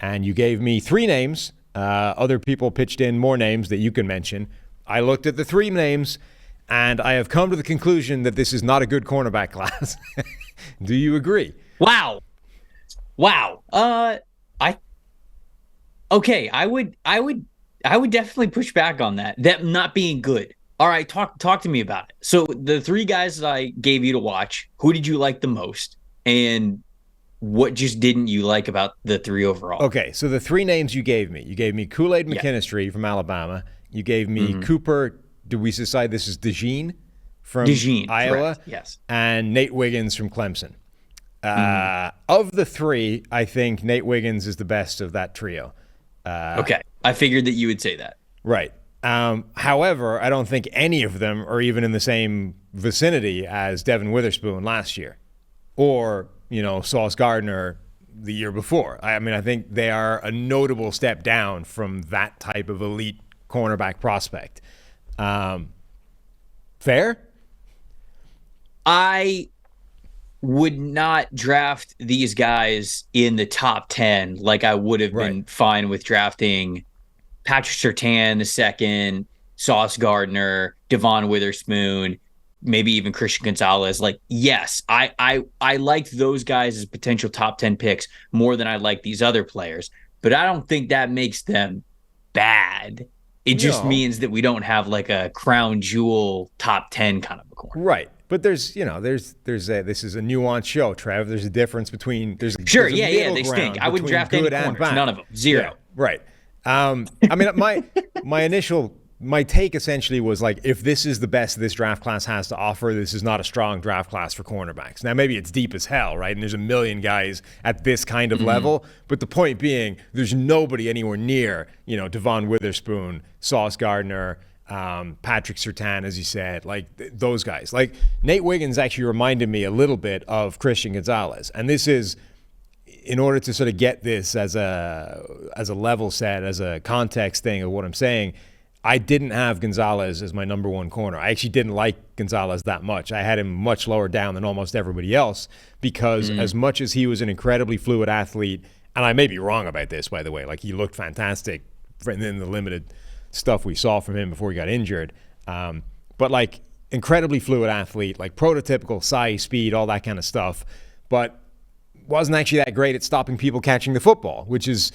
and you gave me 3 names. Other people pitched in more names that you can mention. I looked at the 3 names, and I have come to the conclusion that this is not a good cornerback class. Do you agree? Wow. I would definitely push back on that not being good. All right, talk to me about it. So the 3 guys that I gave you to watch, who did you like the most, and what just didn't you like about the 3 overall? Okay, so the 3 names you gave me Kool-Aid McKinstry from Alabama. You gave me Cooper. Did we decide this is DeJean from Iowa? Correct. Yes. And Nate Wiggins from Clemson. Of the 3, I think Nate Wiggins is the best of that trio. Okay, I figured that you would say that. Right. However, I don't think any of them are even in the same vicinity as Devin Witherspoon last year, or Sauce Gardner the year before. I mean, I think they are a notable step down from that type of elite cornerback prospect. Fair? I would not draft these guys in the top 10 like I would have been fine with drafting Patrick Surtain the second, Sauce Gardner, Devon Witherspoon, maybe even Christian Gonzalez. Like, yes, I liked those guys as potential top 10 picks more than I like these other players, but I don't think that makes them bad. It just means that we don't have like a crown jewel top 10 kind of a corner. Right. But this is a nuanced show, Trev. There's a difference between they stink. I wouldn't draft any corners, none of them, 0. Yeah, right. I mean, my take essentially was like, if this is the best this draft class has to offer, this is not a strong draft class for cornerbacks. Now, maybe it's deep as hell, right? And there's a million guys at this kind of level. But the point being, there's nobody anywhere near, Devon Witherspoon, Sauce Gardner, Patrick Surtain, as you said, like those guys. Like Nate Wiggins actually reminded me a little bit of Christian Gonzalez. And this is, in order to sort of get this as a level set, as a context thing of what I'm saying, I didn't have Gonzalez as my number 1 corner. I actually didn't like Gonzalez that much. I had him much lower down than almost everybody else because as much as he was an incredibly fluid athlete, and I may be wrong about this, by the way, like he looked fantastic in the limited stuff we saw from him before he got injured. But like incredibly fluid athlete, like prototypical size, speed, all that kind of stuff, but wasn't actually that great at stopping people catching the football, which is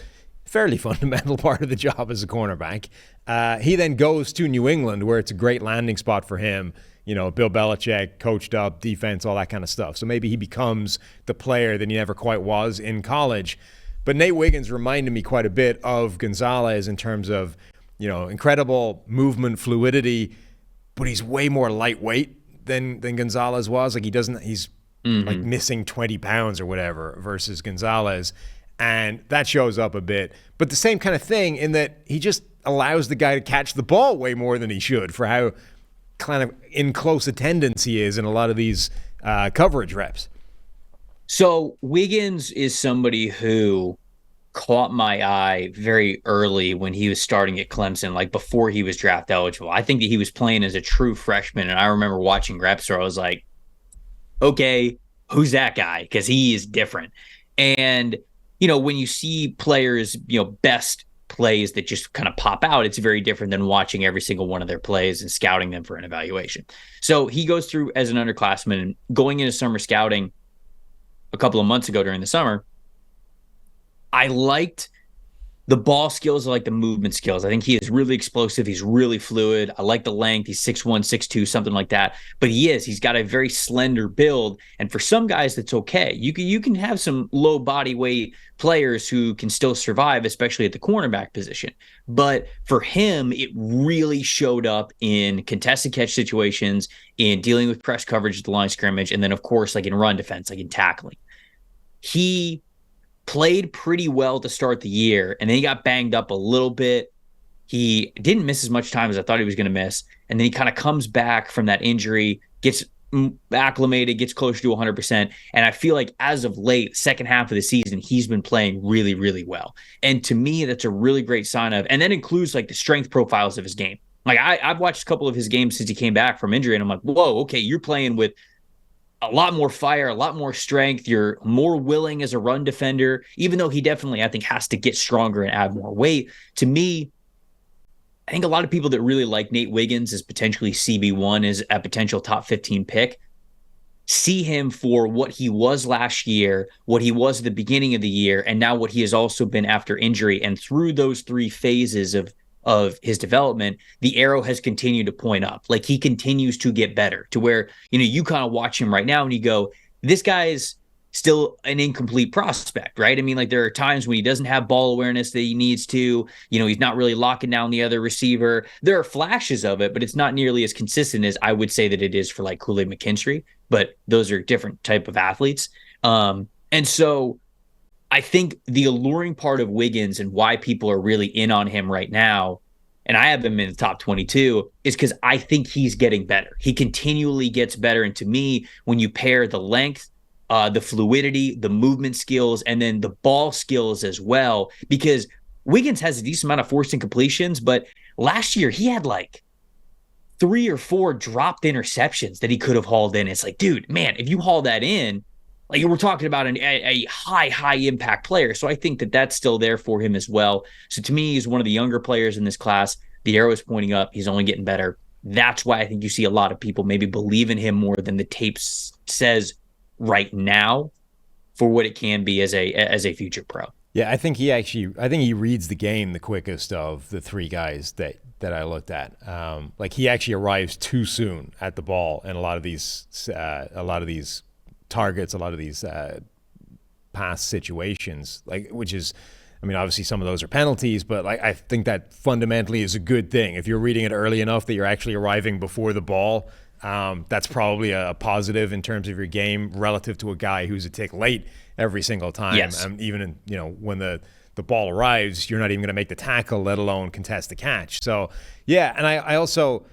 a fairly fundamental part of the job as a cornerback. He then goes to New England where it's a great landing spot for him. Bill Belichick, coached up, defense, all that kind of stuff. So maybe he becomes the player that he never quite was in college. But Nate Wiggins reminded me quite a bit of Gonzalez in terms of incredible movement, fluidity, but he's way more lightweight than Gonzalez was. Like he's like missing 20 pounds or whatever versus Gonzalez. And that shows up a bit. But the same kind of thing in that he just allows the guy to catch the ball way more than he should for how kind of in close attendance he is in a lot of these coverage reps. So Wiggins is somebody who caught my eye very early when he was starting at Clemson, like before he was draft eligible. I think that he was playing as a true freshman, and I remember watching reps where I was like, okay, who's that guy? Because he is different. And, when you see players, best plays that just kind of pop out, it's very different than watching every single one of their plays and scouting them for an evaluation. So he goes through as an underclassman, and going into summer scouting a couple of months ago during the summer, I liked the ball skills. I like the movement skills. I think he is really explosive. He's really fluid. I like the length. He's 6'1", 6'2", something like that. But he's got a very slender build. And for some guys, that's okay. You can have some low body weight players who can still survive, especially at the cornerback position. But for him, it really showed up in contested catch situations, in dealing with press coverage at the line of scrimmage, and then, of course, like in run defense, like in tackling. He played pretty well to start the year, and then he got banged up a little bit. He didn't miss as much time as I thought he was going to miss, and then he kind of comes back from that injury, gets acclimated, gets closer to 100%, and I feel like as of late, second half of the season, he's been playing really, really well. And to me, that's a really great sign of, and that includes like the strength profiles of his game. Like I've watched a couple of his games since he came back from injury, and I'm like, whoa, okay, you're playing with a lot more fire, a lot more strength. You're more willing as a run defender, even though he definitely, I think, has to get stronger and add more weight. To me, I think a lot of people that really like Nate Wiggins as potentially CB1 is a potential top 15 pick see him for what he was last year, what he was at the beginning of the year, and now what he has also been after injury. And through those three phases of his development, the arrow has continued to point up. Like he continues to get better to where, you kind of watch him right now and you go, this guy's still an incomplete prospect, right? I mean, like there are times when he doesn't have ball awareness that he needs to, he's not really locking down the other receiver. There are flashes of it, but it's not nearly as consistent as I would say that it is for like Kool-Aid McKinstry, but those are different type of athletes. And so I think the alluring part of Wiggins and why people are really in on him right now, and I have him in the top 22, is because I think he's getting better. He continually gets better. And to me, when you pair the length, the fluidity, the movement skills, and then the ball skills as well, because Wiggins has a decent amount of forced incompletions, but last year he had like 3 or 4 dropped interceptions that he could have hauled in. It's like, dude, man, if you haul that in, like we're talking about a high impact player. So I think that that's still there for him as well. So to me, he's one of the younger players in this class. The arrow is pointing up. He's only getting better. That's why I think you see a lot of people maybe believe in him more than the tape says right now for what it can be as a future pro. Yeah, I think he reads the game the quickest of the three guys that I looked at. Like he actually arrives too soon at the ball in a lot of these targets, a lot of these pass situations. Like, which is, I mean, obviously some of those are penalties, but like I think that fundamentally is a good thing. If you're reading it early enough that you're actually arriving before the ball, that's probably a positive in terms of your game relative to a guy who's a tick late every single time. Yes. Even when the ball arrives, you're not even going to make the tackle, let alone contest the catch. So yeah, and I also,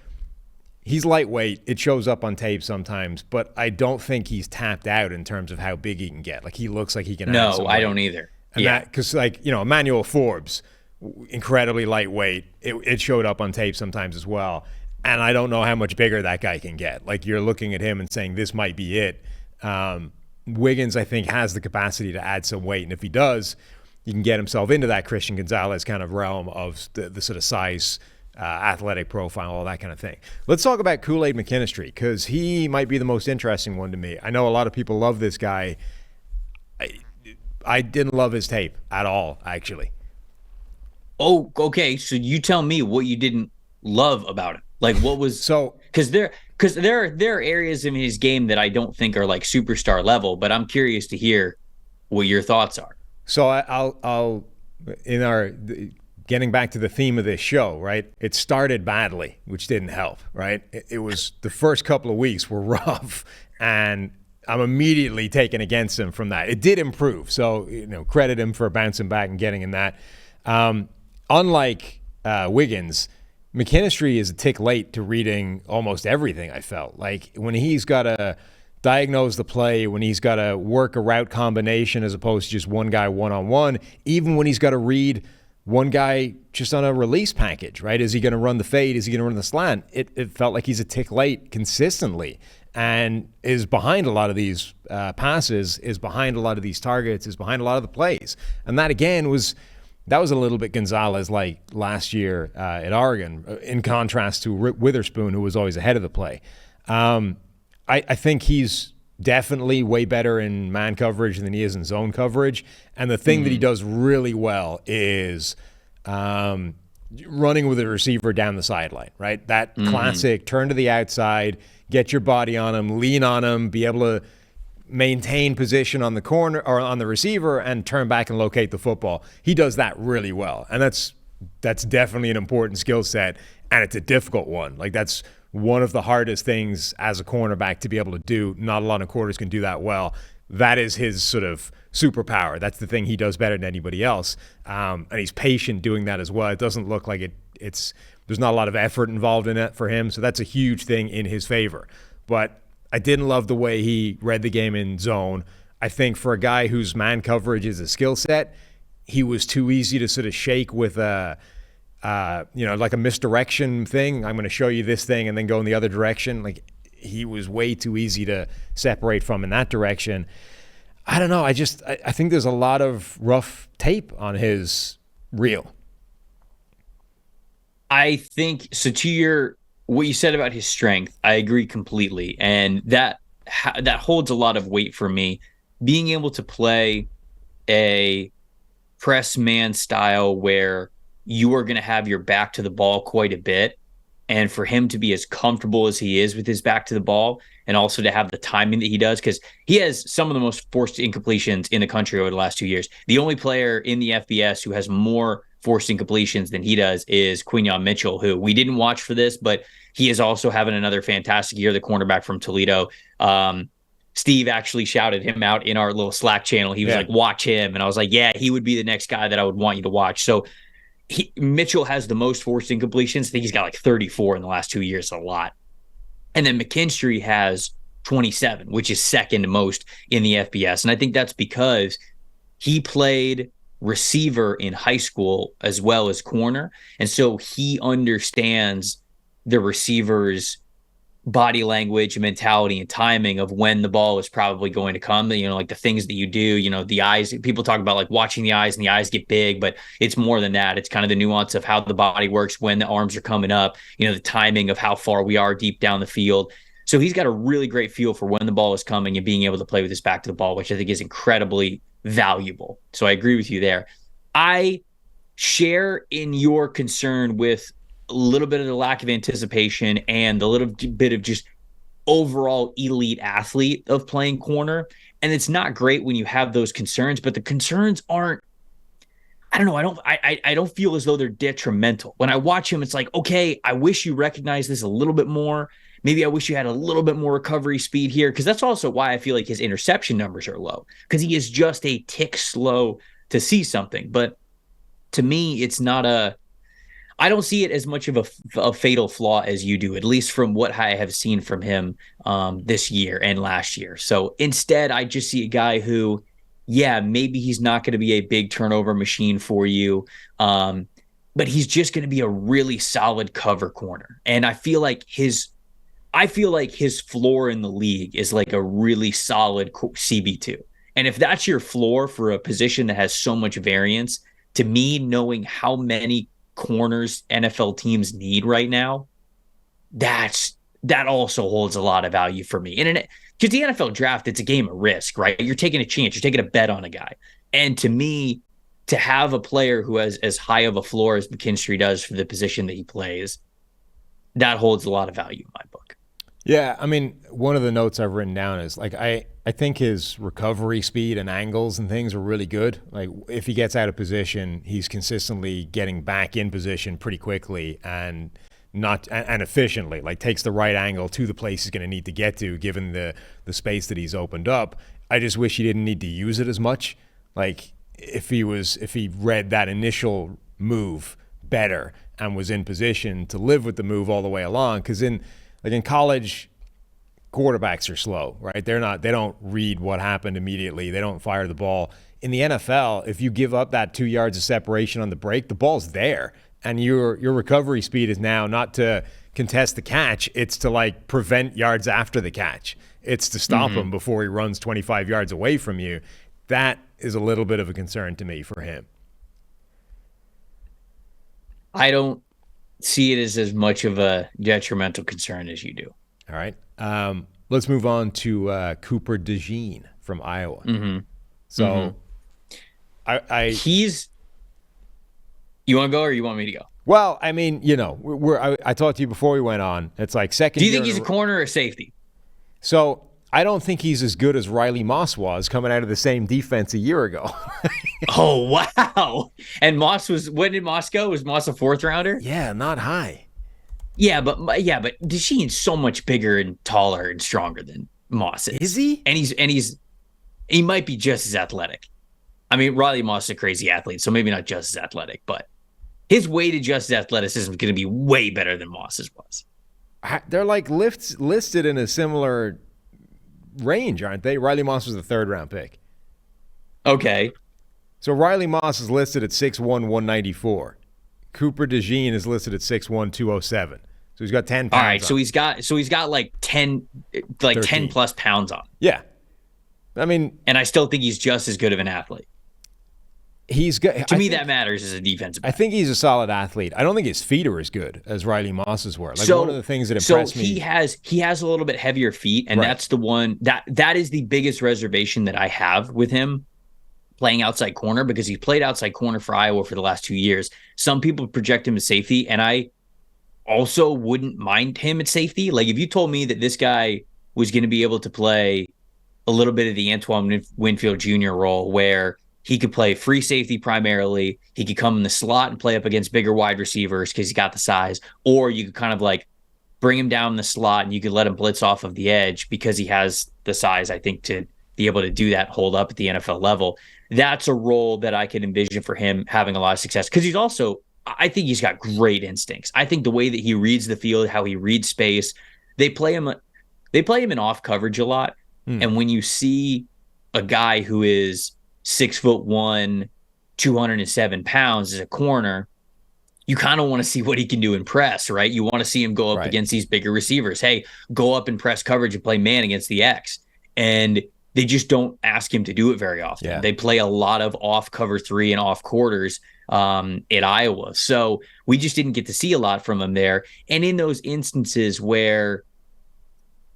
he's lightweight. It shows up on tape sometimes, but I don't think he's tapped out in terms of how big he can get. Like he looks like he can. No, I don't either. And yeah, because Emmanuel Forbes, incredibly lightweight. It showed up on tape sometimes as well. And I don't know how much bigger that guy can get. Like you're looking at him and saying this might be it. Wiggins, I think, has the capacity to add some weight, and if he does, he can get himself into that Christian Gonzalez kind of realm of the sort of size, athletic profile, all that kind of thing. Let's talk about Kool-Aid McKinstry, because he might be the most interesting one to me. I know a lot of people love this guy. I didn't love his tape at all, actually. Oh, okay. So you tell me what you didn't love about him. Like what was so because there are areas in his game that I don't think are like superstar level, but I'm curious to hear what your thoughts are. So I'll in our getting back to the theme of this show, right? It started badly, which didn't help, right? It was the first couple of weeks were rough, and I'm immediately taken against him from that. It did improve, so credit him for bouncing back and getting in that. Unlike Wiggins, McKinstry is a tick late to reading almost everything, I felt. Like when he's got to diagnose the play, when he's got to work a route combination as opposed to just one guy one-on-one, even when he's got to read one guy just on a release package, right? Is he going to run the fade? Is he going to run the slant? It felt like he's a tick late consistently and is behind a lot of these passes, is behind a lot of these targets, is behind a lot of the plays. And that, again, was a little bit Gonzalez like last year at Oregon, in contrast to Witherspoon, who was always ahead of the play. I think he's definitely way better in man coverage than he is in zone coverage. And the thing that he does really well is running with a receiver down the sideline, right? That classic turn to the outside, get your body on him, lean on him, be able to maintain position on the corner or on the receiver and turn back and locate the football. He does that really well. And that's definitely an important skill set, and it's a difficult one. Like that's one of the hardest things as a cornerback to be able to do. Not a lot of quarters can do that well. That is his sort of superpower. That's the thing he does better than anybody else. And he's patient doing that as well. It doesn't look like there's not a lot of effort involved in it for him. So that's a huge thing in his favor. But I didn't love the way he read the game in zone. I think for a guy whose man coverage is a skill set, he was too easy to sort of shake with like a misdirection thing. I'm going to show you this thing and then go in the other direction. Like he was way too easy to separate from in that direction. I don't know. I think there's a lot of rough tape on his reel. I think so. To what you said about his strength, I agree completely, and that holds a lot of weight for me. Being able to play a press man style where you are going to have your back to the ball quite a bit, and for him to be as comfortable as he is with his back to the ball, and also to have the timing that he does, because he has some of the most forced incompletions in the country over the last 2 years. The only player in the FBS who has more forced incompletions than he does is Quinyon Mitchell, who we didn't watch for this, but he is also having another fantastic year, the cornerback from Toledo. Steve actually shouted him out in our little Slack channel. He was like, watch him. And I was like, yeah, he would be the next guy that I would want you to watch. So Mitchell has the most forced incompletions. I think he's got like 34 in the last 2 years, a lot. And then McKinstry has 27, which is second most in the FBS. And I think that's because he played receiver in high school as well as corner. And so he understands the receiver's body language, mentality, and timing of when the ball is probably going to come. Like the things that you do, the eyes. People talk about like watching the eyes, and the eyes get big, but it's more than that. It's kind of the nuance of how the body works when the arms are coming up, the timing of how far we are deep down the field. So he's got a really great feel for when the ball is coming and being able to play with his back to the ball, which I think is incredibly valuable. So I agree with you there. I share in your concern with a little bit of the lack of anticipation and a little bit of just overall elite athlete of playing corner. And it's not great when you have those concerns, but the concerns aren't, I don't know. I don't feel as though they're detrimental. When I watch him, it's like, okay, I wish you recognize this a little bit more. Maybe I wish you had a little bit more recovery speed here. Cause that's also why I feel like his interception numbers are low, because he is just a tick slow to see something. But to me, it's not I don't see it as much of a fatal flaw as you do, at least from what I have seen from him this year and last year. So instead, I just see a guy who, yeah, maybe he's not going to be a big turnover machine for you, but he's just going to be a really solid cover corner. And I feel like his floor in the league is like a really solid CB2. And if that's your floor for a position that has so much variance, to me, knowing how many corners NFL teams need right now, that also holds a lot of value for me. And because the NFL draft, it's a game of risk, right? You're taking a chance, you're taking a bet on a guy. And to me, to have a player who has as high of a floor as McKinstry does for the position that he plays, that holds a lot of value in my book. Yeah, I mean, one of the notes I've written down is like I think his recovery speed and angles and things are really good. Like if he gets out of position, he's consistently getting back in position pretty quickly and efficiently. Like takes the right angle to the place he's going to need to get to, given the space that he's opened up. I just wish he didn't need to use it as much. Like if he read that initial move better and was in position to live with the move all the way along, because in college, quarterbacks are slow, right? They don't read what happened immediately. They don't fire the ball. In the NFL, if you give up that 2 yards of separation on the break, the ball's there. And your recovery speed is now not to contest the catch. It's to like prevent yards after the catch. It's to stop him before he runs 25 yards away from you. That is a little bit of a concern to me for him. I don't see it as much of a detrimental concern as you do. All right. Let's move on to Cooper DeJean from Iowa. So he's, you want to go or you want me to go? Well, I mean, I talked to you before we went on. It's like second. Do you think he's a corner or safety? So I don't think he's as good as Riley Moss was coming out of the same defense a year ago. Oh, wow. And when did Moss go? Was Moss a fourth rounder? Yeah, not high. Yeah, but DeJean's so much bigger and taller and stronger than Moss is. Is he? And he might be just as athletic. I mean, Riley Moss is a crazy athlete, so maybe not just as athletic, but his weighted just athleticism is going to be way better than Moss's was. They're like listed in a similar range, aren't they? Riley Moss was the third round pick. Okay. So Riley Moss is listed at 6'1", 194. Cooper DeJean is listed at 6'1", 207. So he's got 10 All pounds right, on. so he's got like 10 plus pounds on. Yeah. I mean, And I still think he's just as good of an athlete. he's good. To me, that matters as a defensive back. I think he's a solid athlete. I don't think his feet are as good as Riley Moss's were. Like, one of the things that impressed me. He has a little bit heavier feet, and that's the one that is the biggest reservation that I have with him playing outside corner, because he played outside corner for Iowa for the last 2 years. Some people project him as safety, and I also wouldn't mind him at safety. Like, if you told me that this guy was going to be able to play a little bit of the Antoine Winfield Jr. role, where he could play free safety primarily, he could come in the slot and play up against bigger wide receivers because he's got the size, or you could kind of like bring him down in the slot and you could let him blitz off of the edge because he has the size, I think, to be able to do that, hold up at the NFL level. That's a role that I could envision for him having a lot of success, because he's also, I think he's got great instincts. I think the way that he reads the field, how he reads space, they play him in off coverage a lot. And when you see a guy who is 6'1", 207 pounds as a corner, you kind of want to see what he can do in press, right? You want to see him go up against these bigger receivers. Hey, go up and press coverage and play man against the X. And they just don't ask him to do it very often. Yeah. They play a lot of off cover 3 and off quarters at Iowa. So we just didn't get to see a lot from him there. And in those instances where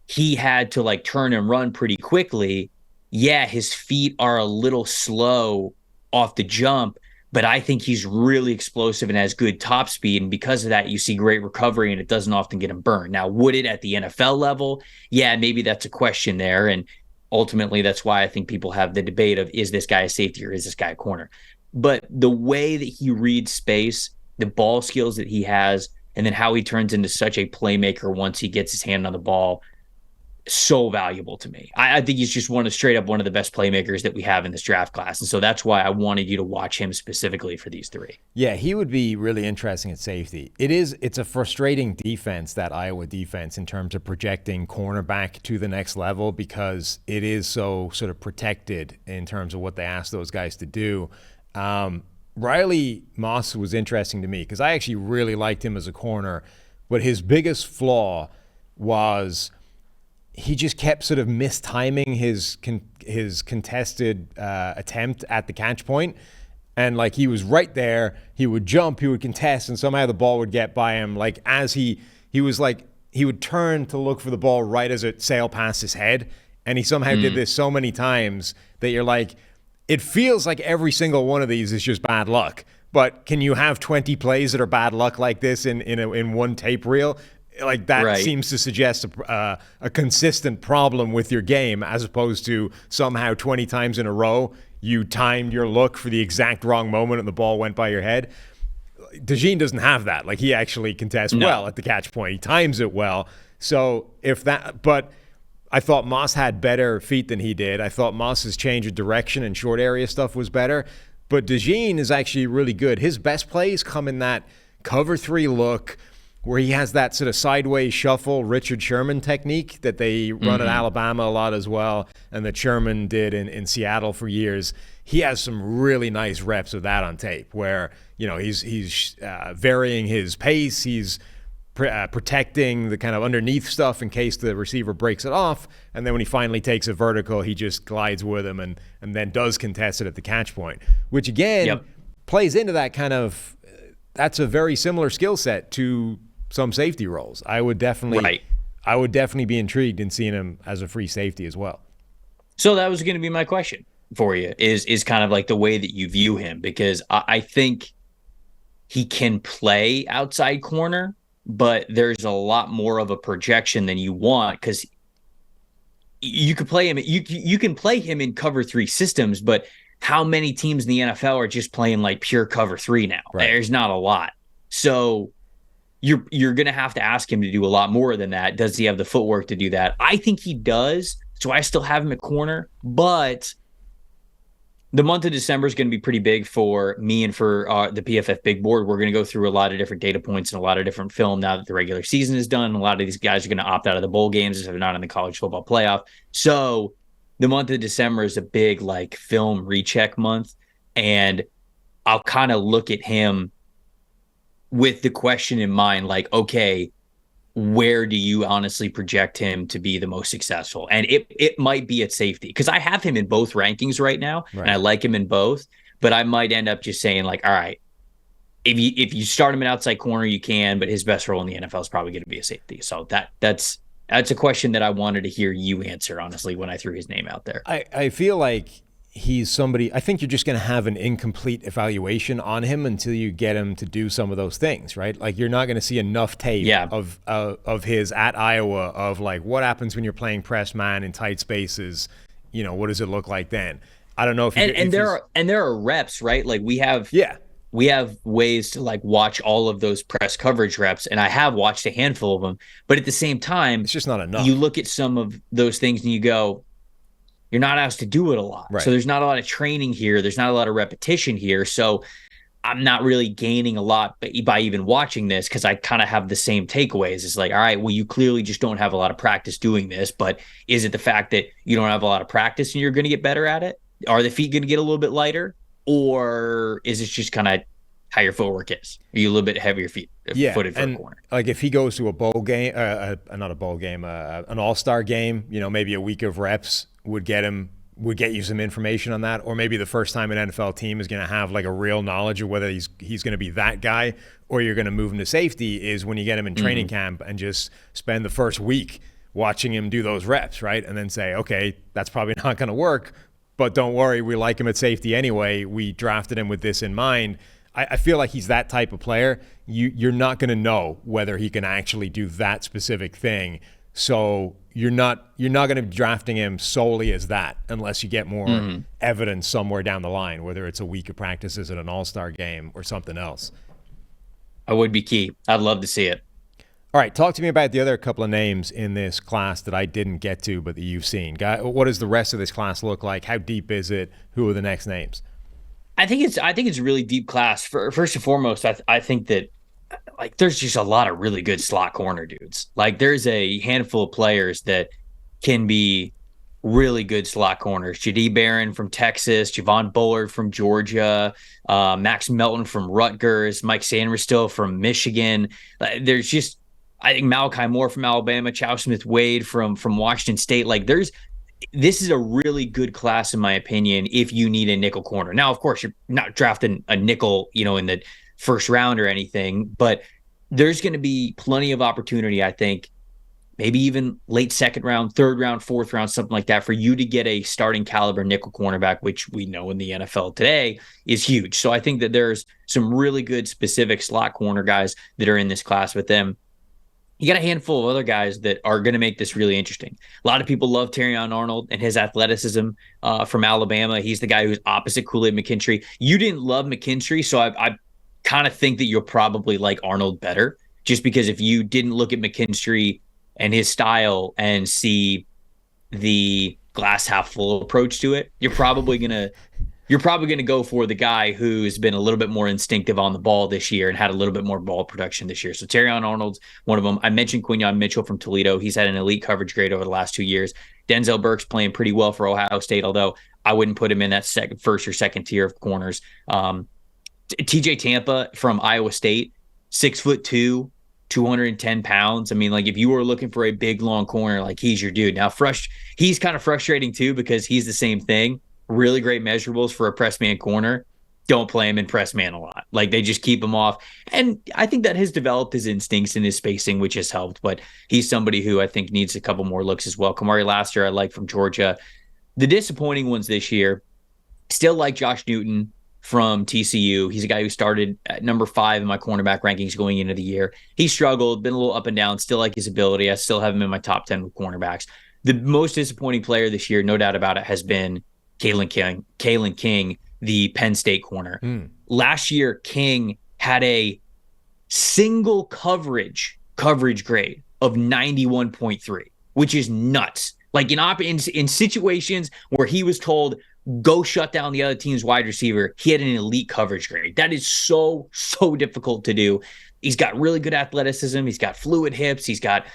he had to like turn and run pretty quickly, yeah, his feet are a little slow off the jump, but I think he's really explosive and has good top speed. And because of that, you see great recovery, and it doesn't often get him burned. Now, would it at the NFL level? Yeah, maybe that's a question there. And ultimately, that's why I think people have the debate of, is this guy a safety or is this guy a corner? But the way that he reads space, the ball skills that he has, and then how he turns into such a playmaker once he gets his hand on the ball, so valuable to me. I think he's just one of the best playmakers that we have in this draft class. And so that's why I wanted you to watch him specifically for these 3. Yeah, he would be really interesting at safety. It's a frustrating defense, that Iowa defense, in terms of projecting cornerback to the next level, because it is so sort of protected in terms of what they ask those guys to do. Riley Moss was interesting to me because I actually really liked him as a corner, but his biggest flaw was he just kept sort of mistiming his contested attempt at the catch point. And like, he was right there, he would jump, he would contest, and somehow the ball would get by him. Like, as he was like, he would turn to look for the ball right as it sailed past his head. And he somehow did this so many times that you're like, it feels like every single one of these is just bad luck. But can you have 20 plays that are bad luck like this in one tape reel? Like, that seems to suggest a consistent problem with your game, as opposed to somehow 20 times in a row you timed your look for the exact wrong moment and the ball went by your head. DeJean doesn't have that. Like, he actually contests well at the catch point. He times it well. So but I thought Moss had better feet than he did. I thought Moss's change of direction and short area stuff was better. But DeJean is actually really good. His best plays come in that cover 3 look, where he has that sort of sideways shuffle Richard Sherman technique that they run at Alabama a lot as well, and that Sherman did in Seattle for years. He has some really nice reps of that on tape, where, you know, he's varying his pace, he's protecting the kind of underneath stuff in case the receiver breaks it off, and then when he finally takes it vertical, he just glides with him and then does contest it at the catch point, which again plays into that kind of, that's a very similar skill set to some safety roles. I would definitely be intrigued in seeing him as a free safety as well. So that was going to be my question for you, is kind of like the way that you view him, because I think he can play outside corner, but there's a lot more of a projection than you want, because you could play him. You can play him in cover 3 systems, but how many teams in the NFL are just playing like pure cover 3 now? There's not a lot. So you're going to have to ask him to do a lot more than that. Does he have the footwork to do that? I think he does. So I still have him at corner, but the month of December is going to be pretty big for me and for the PFF big board. We're going to go through a lot of different data points and a lot of different film now that the regular season is done. A lot of these guys are going to opt out of the bowl games if they're not in the college football playoff. So the month of December is a big like film recheck month. And I'll kind of look at him with the question in mind, like, okay, where do you honestly project him to be the most successful? And it might be at safety, because I have him in both rankings right now, and I like him in both, but I might end up just saying like, all right, if you start him in outside corner, you can, but his best role in the NFL is probably going to be a safety. So that's a question that I wanted to hear you answer, honestly, when I threw his name out there. I feel like he's somebody, I think you're just going to have an incomplete evaluation on him until you get him to do some of those things, right? Like you're not going to see enough tape of his at Iowa of like what happens when you're playing press man in tight spaces. You know, what does it look like then? I don't know if there are reps, right? Like we have ways to like watch all of those press coverage reps, and I have watched a handful of them, but at the same time, it's just not enough. You look at some of those things and you go, you're not asked to do it a lot. Right. So there's not a lot of training here. There's not a lot of repetition here. So I'm not really gaining a lot by even watching this, because I kind of have the same takeaways. It's like, all right, well, you clearly just don't have a lot of practice doing this, but is it the fact that you don't have a lot of practice and you're going to get better at it? Are the feet going to get a little bit lighter? Or is it just kind of how your footwork is? Are you a little bit heavier footed for a corner? Like if he goes to a bowl game, not a bowl game, an all-star game, you know, maybe a week of reps would get you some information on that. Or maybe the first time an NFL team is going to have like a real knowledge of whether he's going to be that guy or you're going to move him to safety is when you get him in training camp and just spend the first week watching him do those reps, right? And then say, okay, that's probably not going to work, but don't worry, we like him at safety anyway. We drafted him with this in mind. I feel like he's that type of player. You're not going to know whether he can actually do that specific thing. So you're not going to be drafting him solely as that unless you get more evidence somewhere down the line, whether it's a week of practices at an all-star game or something else. I would be key. I'd love to see it. All right, talk to me about the other couple of names in this class that I didn't get to but that you've seen. What does the rest of this class look like? How deep is it? Who are the next names? I think it's a really deep class. First and foremost, I think that like there's just a lot of really good slot corner dudes. Like there's a handful of players that can be really good slot corners. J.D. Barron from Texas, Javon Bullard from Georgia, Max Melton from Rutgers, Mike Sanderstill from Michigan. There's just, I think Malachi Moore from Alabama, Chow Smith-Wade from Washington State. Like this is a really good class, in my opinion, if you need a nickel corner. Now, of course, you're not drafting a nickel, in the first round or anything, but there's going to be plenty of opportunity, I think, maybe even late second round, third round, fourth round, something like that, for you to get a starting caliber nickel cornerback, which we know in the NFL today is huge. So I think that there's some really good specific slot corner guys that are in this class with them. You got a handful of other guys that are going to make this really interesting. A lot of people love Terrion Arnold and his athleticism from Alabama. He's the guy who's opposite Kool-Aid McKinstry. You didn't love McKinstry, so I kind of think that you'll probably like Arnold better, just because if you didn't look at McKinstry and his style and see the glass half full approach to it, you're probably gonna go for the guy who's been a little bit more instinctive on the ball this year and had a little bit more ball production this year. So Terrion Arnold's one of them. I mentioned Quinyon Mitchell from Toledo. He's had an elite coverage grade over the last 2 years. Denzel Burke's playing pretty well for Ohio State, although I wouldn't put him in that first or second tier of corners. TJ Tampa from Iowa State, 6'2", 210 pounds. I mean, like if you were looking for a big, long corner, like he's your dude. Now, he's kind of frustrating too, because he's the same thing. Really great measurables for a press man corner. Don't play him in press man a lot. Like they just keep him off. And I think that has developed his instincts and his spacing, which has helped. But he's somebody who I think needs a couple more looks as well. Kamari Laster, I like from Georgia. The disappointing ones this year, still like Josh Newton from TCU. He's a guy who started at number 5 in my cornerback rankings going into the year. He struggled, been a little up and down, still like his ability. I still have him in my top 10 with cornerbacks. The most disappointing player this year, no doubt about it, has been Kalen King, the Penn State corner. Last year, King had a single coverage grade of 91.3, which is nuts. Like in situations where he was told, go shut down the other team's wide receiver, he had an elite coverage grade. That is so difficult to do. He's got really good athleticism. He's got fluid hips. He's got,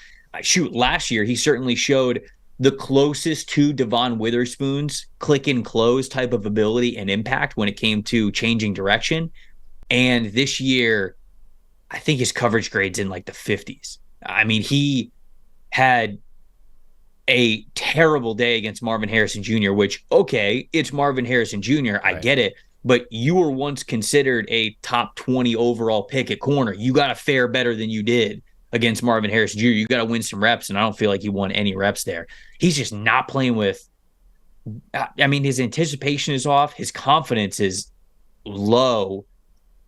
last year, he certainly showed the closest to Devon Witherspoon's click and close type of ability and impact when it came to changing direction. And this year, I think his coverage grade's in like the 50s. I mean, he had a terrible day against Marvin Harrison Jr., which, okay, it's Marvin Harrison Jr. I Right. get it. But you were once considered a top 20 overall pick at corner. You got to fare better than you did against Marvin Harrison Jr. You got to win some reps. And I don't feel like he won any reps there. He's just not playing with, I mean, his anticipation is off. His confidence is low.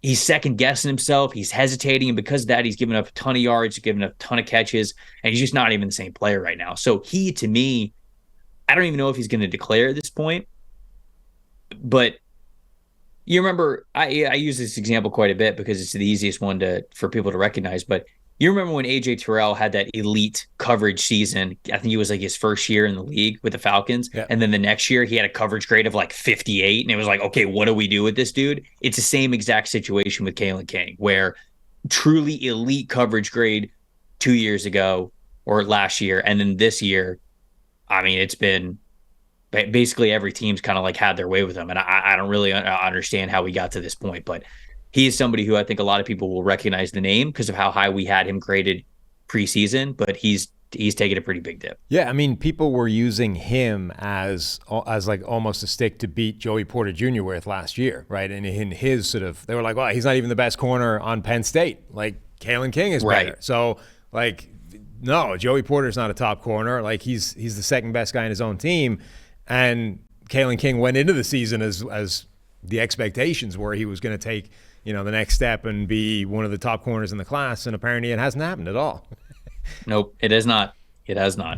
He's second guessing himself. He's hesitating. And because of that, he's giving up a ton of yards, giving up a ton of catches. And he's just not even the same player right now. So he, to me, I don't even know if he's going to declare at this point. But you remember, I use this example quite a bit because it's the easiest one for people to recognize. But you remember when AJ Terrell had that elite coverage season? I think it was like his first year in the league with the Falcons. Yeah. And then the next year he had a coverage grade of like 58. And it was like, okay, what do we do with this dude? It's the same exact situation with Kalen King, where truly elite coverage grade 2 years ago or last year. And then this year, I mean, it's been basically every team's kind of like had their way with him. And I don't really understand how we got to this point, but he is somebody who I think a lot of people will recognize the name because of how high we had him graded preseason, but he's taken a pretty big dip. Yeah, I mean, people were using him as like almost a stick to beat Joey Porter Jr. with last year, right? And in his sort of, they were like, well, he's not even the best corner on Penn State. Like, Kalen King is better. Right. So, like, no, Joey Porter's not a top corner. Like, he's the second best guy in his own team. And Kalen King went into the season as the expectations were he was going to take, the next step and be one of the top corners in the class. And apparently it hasn't happened at all. Nope, it has not. It has not.